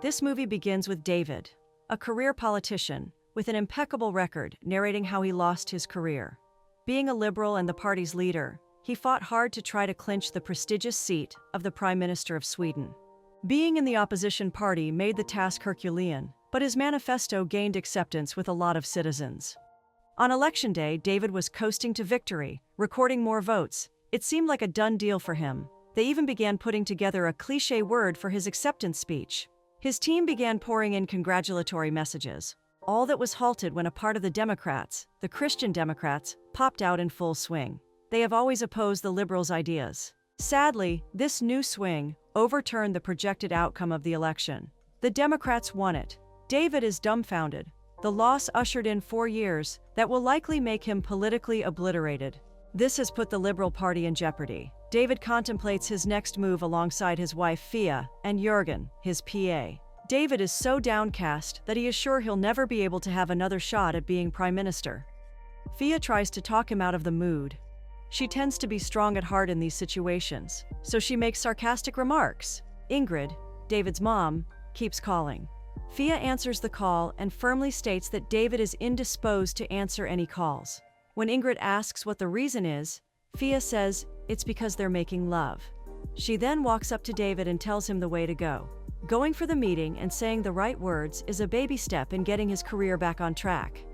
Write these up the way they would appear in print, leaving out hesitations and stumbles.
This movie begins with David, a career politician, with an impeccable record narrating how he lost his career. Being a liberal and the party's leader, he fought hard to try to clinch the prestigious seat of the Prime Minister of Sweden. Being in the opposition party made the task Herculean, but his manifesto gained acceptance with a lot of citizens. On election day, David was coasting to victory, recording more votes. It seemed like a done deal for him. They even began putting together a cliché word for his acceptance speech. His team began pouring in congratulatory messages. All that was halted when a part of the Democrats, the Christian Democrats, popped out in full swing. They have always opposed the liberals' ideas. Sadly, this new swing overturned the projected outcome of the election. The Democrats won it. David is dumbfounded. The loss ushered in 4 years that will likely make him politically obliterated. This has put the Liberal Party in jeopardy. David contemplates his next move alongside his wife Fia and Jürgen, his PA. David is so downcast that he is sure he'll never be able to have another shot at being prime minister. Fia tries to talk him out of the mood. She tends to be strong at heart in these situations, so she makes sarcastic remarks. Ingrid, David's mom, keeps calling. Fia answers the call and firmly states that David is indisposed to answer any calls. When Ingrid asks what the reason is, Fia says it's because they're making love. She then walks up to David and tells him the way to go. Going for the meeting and saying the right words is a baby step in getting his career back on track.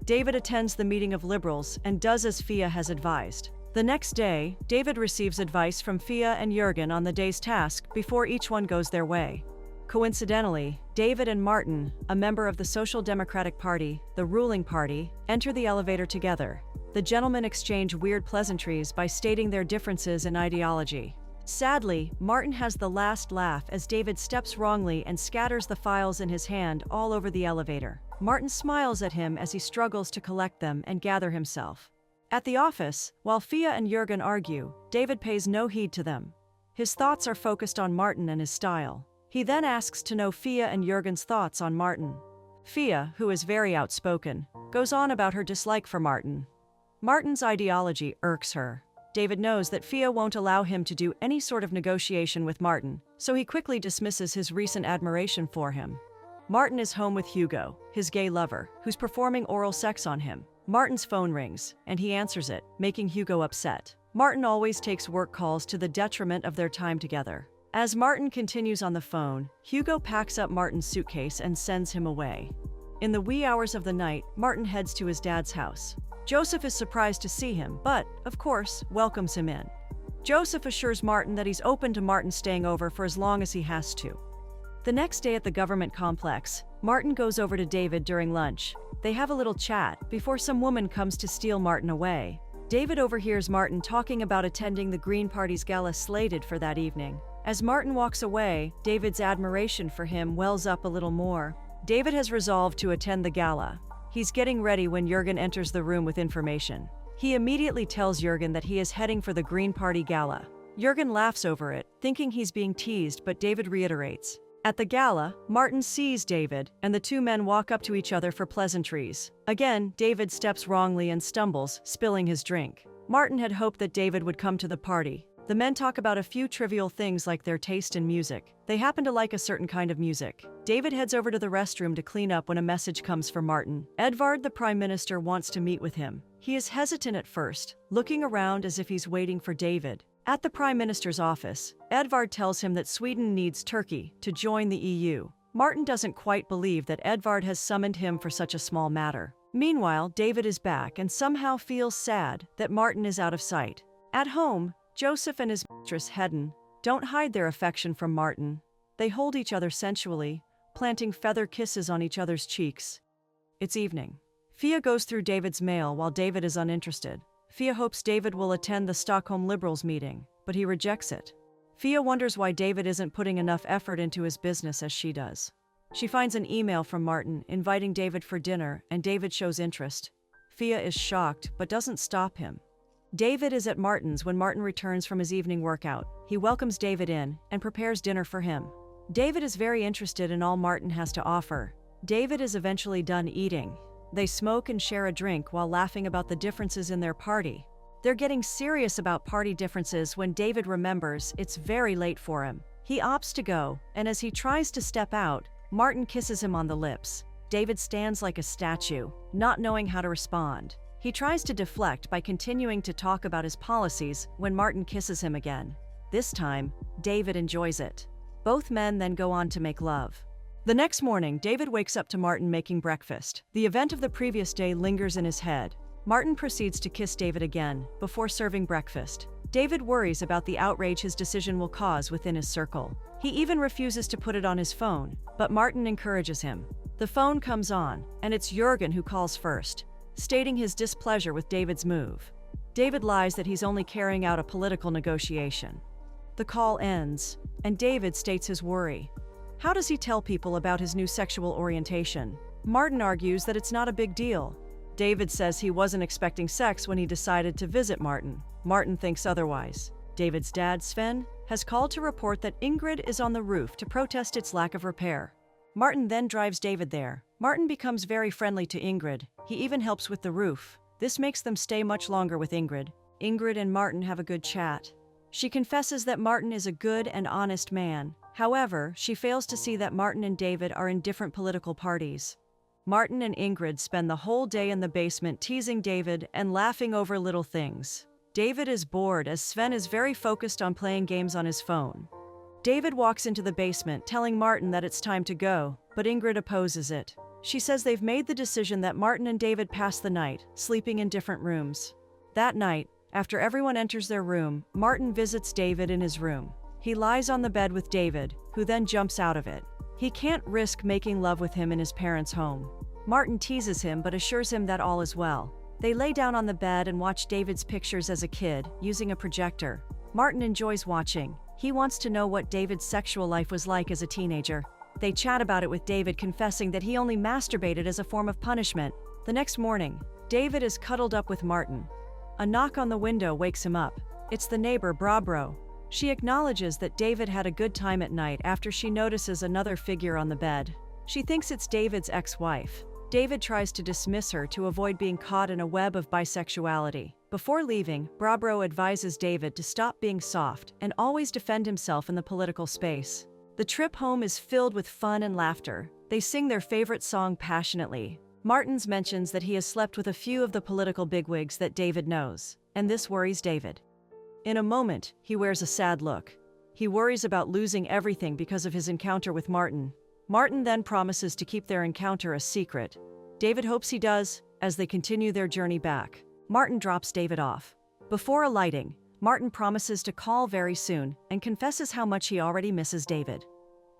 David attends the meeting of liberals and does as Fia has advised. The next day, David receives advice from Fia and Jürgen on the day's task before each one goes their way. Coincidentally, David and Martin, a member of the Social Democratic Party, the ruling party, enter the elevator together. The gentlemen exchange weird pleasantries by stating their differences in ideology. Sadly, Martin has the last laugh as David steps wrongly and scatters the files in his hand all over the elevator. Martin smiles at him as he struggles to collect them and gather himself. At the office, while Fia and Jürgen argue, David pays no heed to them. His thoughts are focused on Martin and his style. He then asks to know Fia and Jürgen's thoughts on Martin. Fia, who is very outspoken, goes on about her dislike for Martin. Martin's ideology irks her. David knows that Fia won't allow him to do any sort of negotiation with Martin, so he quickly dismisses his recent admiration for him. Martin is home with Hugo, his gay lover, who's performing oral sex on him. Martin's phone rings, and he answers it, making Hugo upset. Martin always takes work calls to the detriment of their time together. As Martin continues on the phone, Hugo packs up Martin's suitcase and sends him away. In the wee hours of the night, Martin heads to his dad's house. Joseph is surprised to see him, but, of course, welcomes him in. Joseph assures Martin that he's open to Martin staying over for as long as he has to. The next day at the government complex, Martin goes over to David during lunch. They have a little chat before some woman comes to steal Martin away. David overhears Martin talking about attending the Green Party's gala slated for that evening. As Martin walks away, David's admiration for him wells up a little more. David has resolved to attend the gala. He's getting ready when Jürgen enters the room with information. He immediately tells Jürgen that he is heading for the Green Party gala. Jürgen laughs over it, thinking he's being teased, but David reiterates. At the gala, Martin sees David, and the two men walk up to each other for pleasantries. Again, David steps wrongly and stumbles, spilling his drink. Martin had hoped that David would come to the party. The men talk about a few trivial things like their taste in music. They happen to like a certain kind of music. David heads over to the restroom to clean up when a message comes for Martin. Edvard, the Prime Minister, wants to meet with him. He is hesitant at first, looking around as if he's waiting for David. At the Prime Minister's office, Edvard tells him that Sweden needs Turkey to join the EU. Martin doesn't quite believe that Edvard has summoned him for such a small matter. Meanwhile, David is back and somehow feels sad that Martin is out of sight. At home, Joseph and his mistress Hedden don't hide their affection from Martin. They hold each other sensually, planting feather kisses on each other's cheeks. It's evening. Fia goes through David's mail while David is uninterested. Fia hopes David will attend the Stockholm Liberals meeting, but he rejects it. Fia wonders why David isn't putting enough effort into his business as she does. She finds an email from Martin inviting David for dinner, and David shows interest. Fia is shocked, but doesn't stop him. David is at Martin's when Martin returns from his evening workout. He welcomes David in and prepares dinner for him. David is very interested in all Martin has to offer. David is eventually done eating. They smoke and share a drink while laughing about the differences in their party. They're getting serious about party differences when David remembers it's very late for him. He opts to go, and as he tries to step out, Martin kisses him on the lips. David stands like a statue, not knowing how to respond. He tries to deflect by continuing to talk about his policies when Martin kisses him again. This time, David enjoys it. Both men then go on to make love. The next morning, David wakes up to Martin making breakfast. The event of the previous day lingers in his head. Martin proceeds to kiss David again, before serving breakfast. David worries about the outrage his decision will cause within his circle. He even refuses to put it on his phone, but Martin encourages him. The phone comes on, and it's Jurgen who calls first, stating his displeasure with David's move. David lies that he's only carrying out a political negotiation. The call ends, and David states his worry. How does he tell people about his new sexual orientation? Martin argues that it's not a big deal. David says he wasn't expecting sex when he decided to visit Martin. Martin thinks otherwise. David's dad, Sven, has called to report that Ingrid is on the roof to protest its lack of repair. Martin then drives David there. Martin becomes very friendly to Ingrid. He even helps with the roof. This makes them stay much longer with Ingrid. Ingrid and Martin have a good chat. She confesses that Martin is a good and honest man. However, she fails to see that Martin and David are in different political parties. Martin and Ingrid spend the whole day in the basement teasing David and laughing over little things. David is bored as Sven is very focused on playing games on his phone. David walks into the basement telling Martin that it's time to go, but Ingrid opposes it. She says they've made the decision that Martin and David pass the night, sleeping in different rooms. That night, after everyone enters their room, Martin visits David in his room. He lies on the bed with David, who then jumps out of it. He can't risk making love with him in his parents' home. Martin teases him but assures him that all is well. They lay down on the bed and watch David's pictures as a kid, using a projector. Martin enjoys watching. He wants to know what David's sexual life was like as a teenager. They chat about it with David confessing that he only masturbated as a form of punishment. The next morning, David is cuddled up with Martin. A knock on the window wakes him up. It's the neighbor, Barbro. She acknowledges that David had a good time at night after she notices another figure on the bed. She thinks it's David's ex-wife. David tries to dismiss her to avoid being caught in a web of bisexuality. Before leaving, Barbro advises David to stop being soft and always defend himself in the political space. The trip home is filled with fun and laughter. They sing their favorite song passionately. Martins mentions that he has slept with a few of the political bigwigs that David knows, and this worries David. In a moment, he wears a sad look. He worries about losing everything because of his encounter with Martin. Martin then promises to keep their encounter a secret. David hopes he does, as they continue their journey back. Martin drops David off. Before alighting, Martin promises to call very soon and confesses how much he already misses David.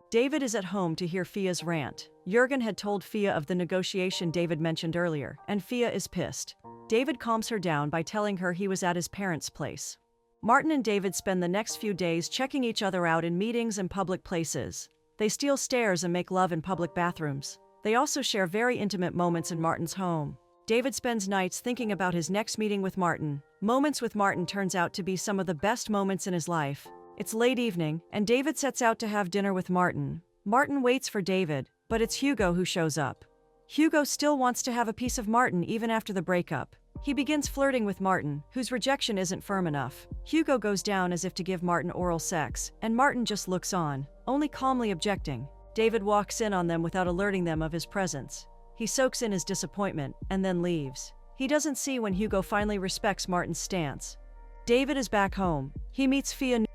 David is at home to hear Fia's rant. Jurgen had told Fia of the negotiation David mentioned earlier, and Fia is pissed. David calms her down by telling her he was at his parents' place. Martin and David spend the next few days checking each other out in meetings and public places. They steal stairs and make love in public bathrooms. They also share very intimate moments in Martin's home. David spends nights thinking about his next meeting with Martin. Moments with Martin turns out to be some of the best moments in his life. It's late evening, and David sets out to have dinner with Martin. Martin waits for David, but it's Hugo who shows up. Hugo still wants to have a piece of Martin even after the breakup. He begins flirting with Martin, whose rejection isn't firm enough. Hugo goes down as if to give Martin oral sex, and Martin just looks on, only calmly objecting. David walks in on them without alerting them of his presence. He soaks in his disappointment, and then leaves. He doesn't see when Hugo finally respects Martin's stance. David is back home. He meets Fia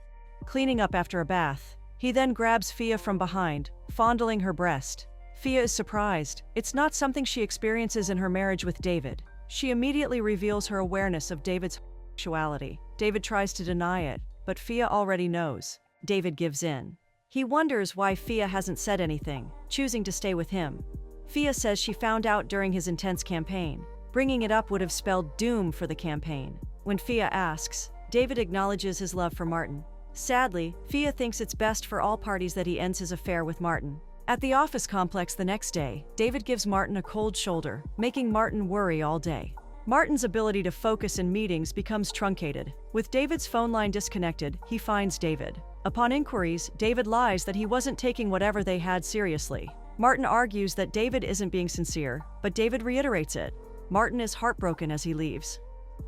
cleaning up after a bath. He then grabs Fia from behind, fondling her breast. Fia is surprised. It's not something she experiences in her marriage with David. She immediately reveals her awareness of David's sexuality. David tries to deny it, but Fia already knows. David gives in. He wonders why Fia hasn't said anything, choosing to stay with him. Fia says she found out during his intense campaign. Bringing it up would have spelled doom for the campaign. When Fia asks, David acknowledges his love for Martin. Sadly, Fia thinks it's best for all parties that he ends his affair with Martin. At the office complex the next day, David gives Martin a cold shoulder, making Martin worry all day. Martin's ability to focus in meetings becomes truncated. With David's phone line disconnected, he finds David. Upon inquiries, David lies that he wasn't taking whatever they had seriously. Martin argues that David isn't being sincere, but David reiterates it. Martin is heartbroken as he leaves.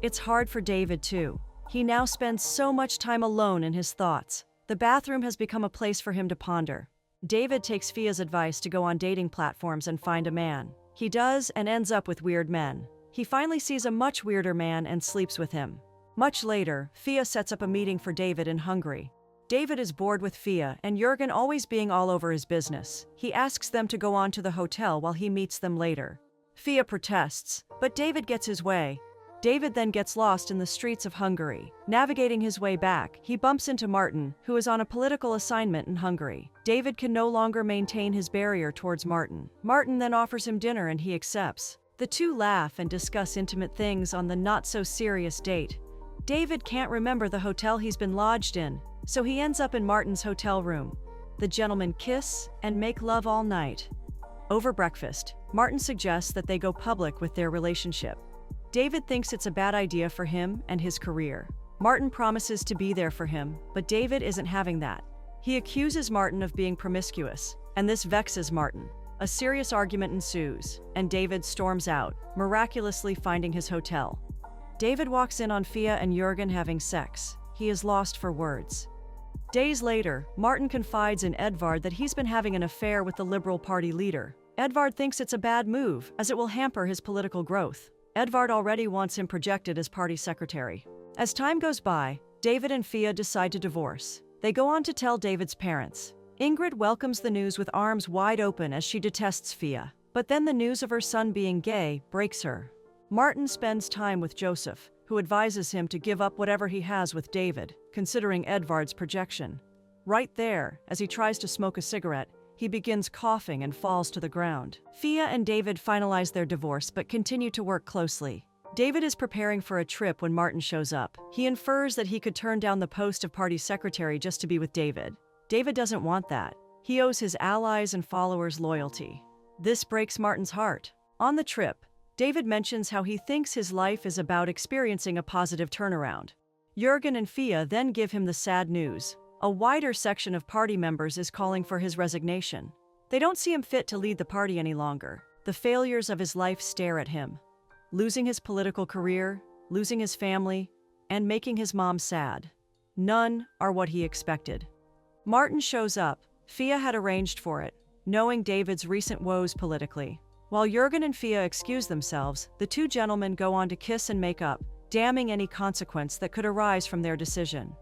It's hard for David too. He now spends so much time alone in his thoughts. The bathroom has become a place for him to ponder. David takes Fia's advice to go on dating platforms and find a man. He does and ends up with weird men. He finally sees a much weirder man and sleeps with him. Much later, Fia sets up a meeting for David in Hungary. David is bored with Fia and Jurgen always being all over his business. He asks them to go on to the hotel while he meets them later. Fia protests, but David gets his way. David then gets lost in the streets of Hungary. Navigating his way back, he bumps into Martin, who is on a political assignment in Hungary. David can no longer maintain his barrier towards Martin. Martin then offers him dinner and he accepts. The two laugh and discuss intimate things on the not-so-serious date. David can't remember the hotel he's been lodged in, so he ends up in Martin's hotel room. The gentlemen kiss and make love all night. Over breakfast, Martin suggests that they go public with their relationship. David thinks it's a bad idea for him and his career. Martin promises to be there for him, but David isn't having that. He accuses Martin of being promiscuous, and this vexes Martin. A serious argument ensues, and David storms out, miraculously finding his hotel. David walks in on Fia and Jurgen having sex. He is lost for words. Days later, Martin confides in Edvard that he's been having an affair with the Liberal Party leader. Edvard thinks it's a bad move, as it will hamper his political growth. Edvard already wants him projected as party secretary. As time goes by, David and Fia decide to divorce. They go on to tell David's parents. Ingrid welcomes the news with arms wide open as she detests Fia. But then the news of her son being gay breaks her. Martin spends time with Joseph, who advises him to give up whatever he has with David, considering Edvard's projection. Right there, as he tries to smoke a cigarette, he begins coughing and falls to the ground. Fia and David finalize their divorce but continue to work closely. David is preparing for a trip when Martin shows up. He infers that he could turn down the post of party secretary just to be with David. David doesn't want that. He owes his allies and followers loyalty. This breaks Martin's heart. On the trip, David mentions how he thinks his life is about experiencing a positive turnaround. Jurgen and Fia then give him the sad news. A wider section of party members is calling for his resignation. They don't see him fit to lead the party any longer. The failures of his life stare at him. Losing his political career, losing his family, and making his mom sad. None are what he expected. Martin shows up. Fia had arranged for it, knowing David's recent woes politically. While Jurgen and Fia excuse themselves, the two gentlemen go on to kiss and make up, damning any consequence that could arise from their decision.